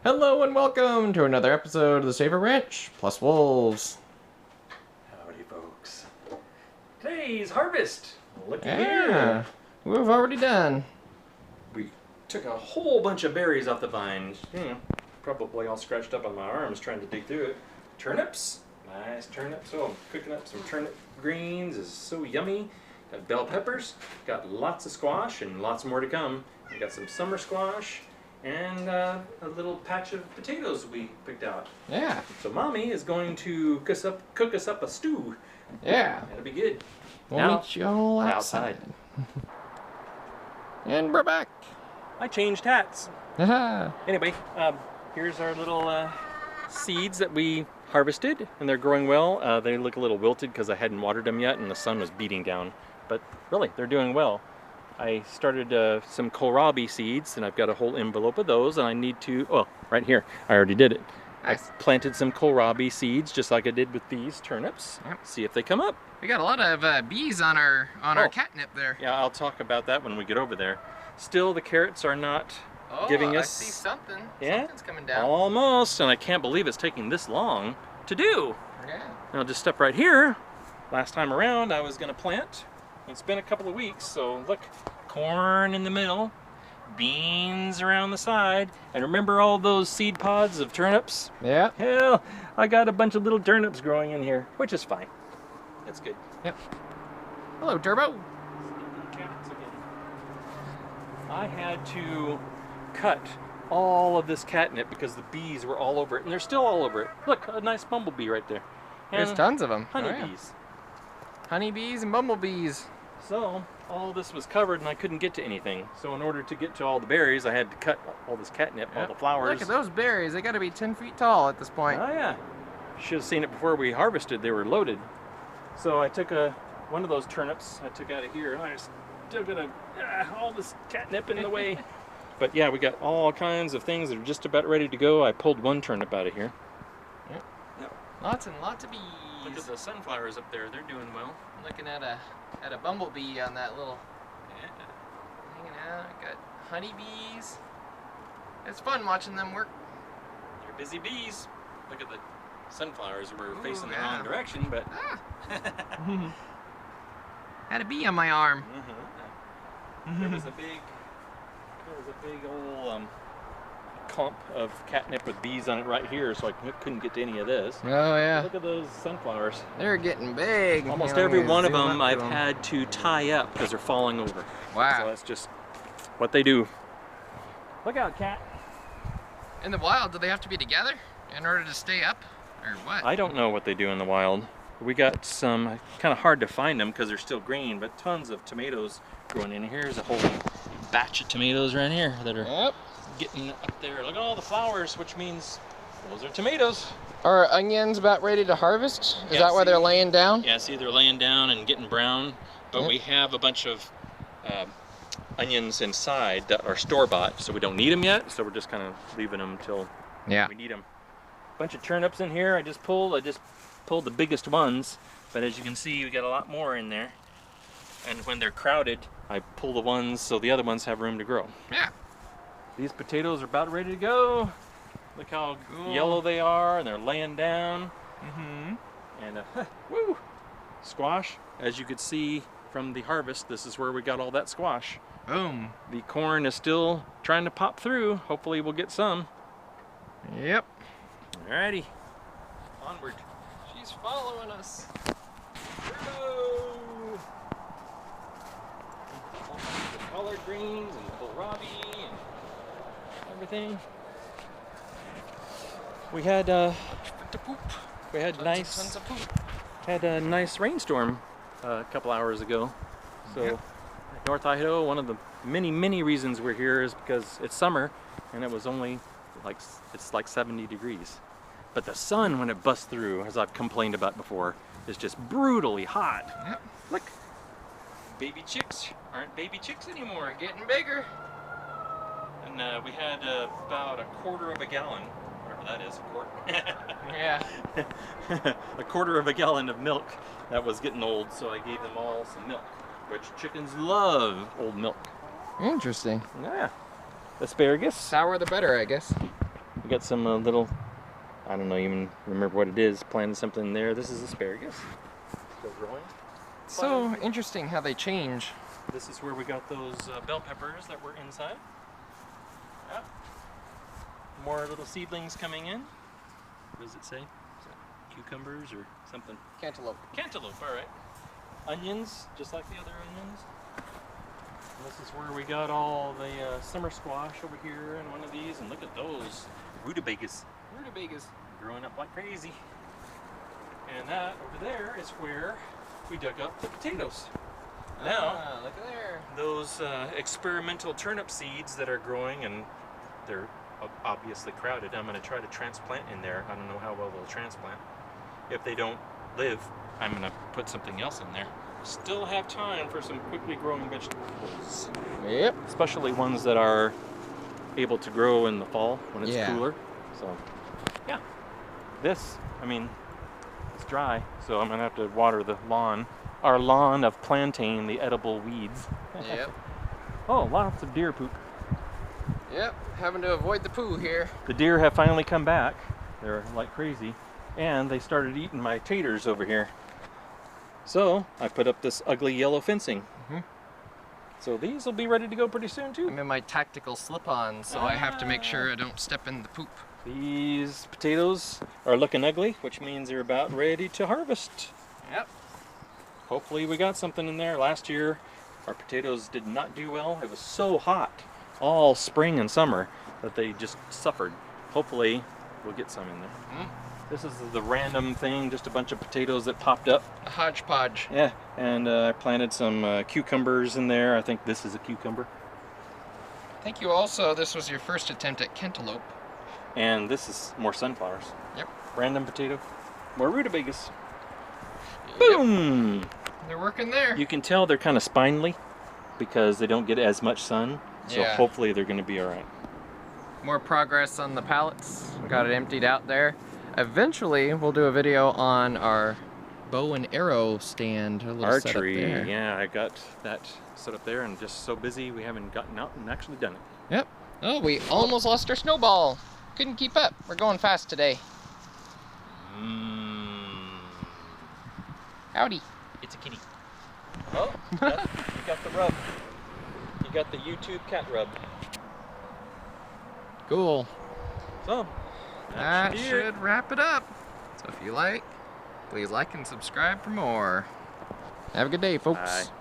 Hello and welcome to another episode of the Saver Ranch Plus Wolves. Howdy, folks. Today's harvest. Looky Yeah, here. we've already done. We took a whole bunch of berries off the vine. Probably all scratched up on my arms trying to dig through it. Turnips. Nice turnips. Oh, I'm cooking up some turnip greens. Is so yummy. Got bell peppers. Got lots of squash and lots more to come. We got some summer squash. And a little patch of potatoes we picked out. Yeah. So Mommy is going to cook us up a stew. Yeah. That'll be good. We'll Now, meet you all outside. And we're back. I changed hats. Haha. Anyway, here's our little seeds that we harvested, and they're growing well. They look a little wilted because I hadn't watered them yet and the sun was beating down. But really, they're doing well. I started some kohlrabi seeds, and I've got a whole envelope of those, and I need to, well, right here, I already did it. Nice. I planted some kohlrabi seeds just like I did with these turnips. Yep. See if they come up. We got a lot of bees on our catnip there. Yeah, I'll talk about that when we get over there. Still, the carrots are not giving us... I see something. Yeah? Something's coming down. Almost, and I can't believe it's taking this long to do. Yeah. And I'll just step right here. Last time around, I was gonna plant. It's been a couple of weeks, so look, corn in the middle, beans around the side, and remember all those seed pods of turnips? Yeah. Hell, I got a bunch of little turnips growing in here, which is fine. That's good. Yep. Hello, Turbo. I had to cut all of this catnip because the bees were all over it, and they're still all over it. Look, a nice bumblebee right there. There's And tons of them. honeybees. Honeybees and bumblebees. So all this was covered and I couldn't get to anything. So in order to get to all the berries, I had to cut all this catnip, all the flowers. Look at those berries. They got to be 10 feet tall at this point. Oh yeah. Should have seen it before we harvested. They were loaded. So I took one of those turnips I took out of here, and I just took all this catnip in the way. But yeah, we got all kinds of things that are just about ready to go. I pulled one turnip out of here. Yep. Yep. Lots and lots of bees. Look at the sunflowers up there. They're doing well. Looking at a bumblebee on that little hanging out. Got honeybees. It's fun watching them work. They're busy bees. Look at the sunflowers. We're Ooh, facing the yeah. wrong direction, but Had a bee on my arm. there was a big old clump of catnip with bees on it right here, so I couldn't get to any of this. Oh yeah. Look at those sunflowers. They're getting big. Almost You know, every you one of zoom up them to I've had to tie up because they're falling over. So Wow. that's just what they do. Look out, cat. In the wild, do they have to be together in order to stay up, or what? I don't know what they do in the wild. We got some, kind of hard to find them because they're still green, but tons of tomatoes growing in. Here's a whole batch of tomatoes right here that are Yep. getting up there. Look at all the flowers, which means those are tomatoes. Are onions about ready to harvest? Is Yeah, that why they're see? laying down? Yeah, see, they're laying down and getting brown, but Yep. we have a bunch of onions inside that are store-bought, so we don't need them yet, so we're just kind of leaving them till Yeah. we need them. Bunch of turnips in here I just pulled the biggest ones, but as you can see, we got a lot more in there. And when they're crowded, I pull the ones so the other ones have room to grow. Yeah. These potatoes are about ready to go. Look how Cool. yellow they are, and they're laying down. Mm-hmm. And woo! Squash, as you could see from the harvest, this is where we got all that squash. Boom. The corn is still trying to pop through. Hopefully we'll get some. Yep. Alrighty, onward. She's following us. Turbo! All kinds of collard greens and kohlrabi and everything. We had Tons of poop. a nice rainstorm a couple hours ago. So Yep. North Idaho, one of the many reasons we're here is because it's summer and it was only it's like 70 degrees. But the sun, when it busts through, as I've complained about before, is just brutally hot. Yep. Look, baby chicks aren't baby chicks anymore. Getting bigger. And we had about a quarter of a gallon, whatever that is, a quart. Yeah. A quarter of a gallon of milk that was getting old, so I gave them all some milk, which chickens love old milk. Interesting. Yeah. Asparagus. Sour the better, I guess. We got some little, I don't know even remember what it is, planted something there. This is asparagus. Still growing. So interesting how they change. This is where we got those bell peppers that were inside. Yeah. More little seedlings coming in. What does it say? Is that cucumbers or something? Cantaloupe. Cantaloupe, all right. Onions, just like the other onions. And this is where we got all the summer squash over here in one of these. And look at those rutabagas. Rutabagas. Growing up like crazy. And that over there is where we dug up the potatoes. Now, look at there. those experimental turnip seeds that are growing, and they're obviously crowded, I'm going to try to transplant in there. I don't know how well they'll transplant. If they don't live, I'm going to put something else in there. Still have time for some quickly growing vegetables. Yep. Especially ones that are able to grow in the fall when it's Yeah. cooler. So, yeah. This, I mean, it's dry, so I'm going to have to water the lawn. Our lawn of plantain, the edible weeds. Yep. Oh, lots of deer poop. Yep. Having to avoid the poo here. The deer have finally come back. They're like crazy. And they started eating my taters over here. So I put up this ugly yellow fencing. So these will be ready to go pretty soon too. I'm in my tactical slip-on, so I have to make sure I don't step in the poop. These potatoes are looking ugly, which means they're about ready to harvest. Yep. Hopefully we got something in there. Last year our potatoes did not do well. It was so hot all spring and summer that they just suffered. Hopefully we'll get some in there. This is the random thing, just a bunch of potatoes that popped up. A hodgepodge. Yeah, and I planted some cucumbers in there. I think this is a cucumber. Thank you also. This was your first attempt at cantaloupe. And this is more sunflowers. Yep. Random potato. More rutabagas. Yep. Boom! They're working there. You can tell they're kind of spindly because they don't get as much sun. So Yeah. hopefully they're going to be all right. More progress on the pallets. Got it emptied out there. Eventually, we'll do a video on our bow and arrow stand. A little setup Archery, there. yeah, I got that set up there and just so busy we haven't gotten out and actually done it. Yep. Oh, we almost lost our snowball. Couldn't keep up. We're going fast today. Howdy. It's a kitty. Oh, you got the rub. You got the YouTube cat rub. Cool. So, That should be it. should wrap it up. So if you like, please like and subscribe for more. Have a good day, folks. Bye.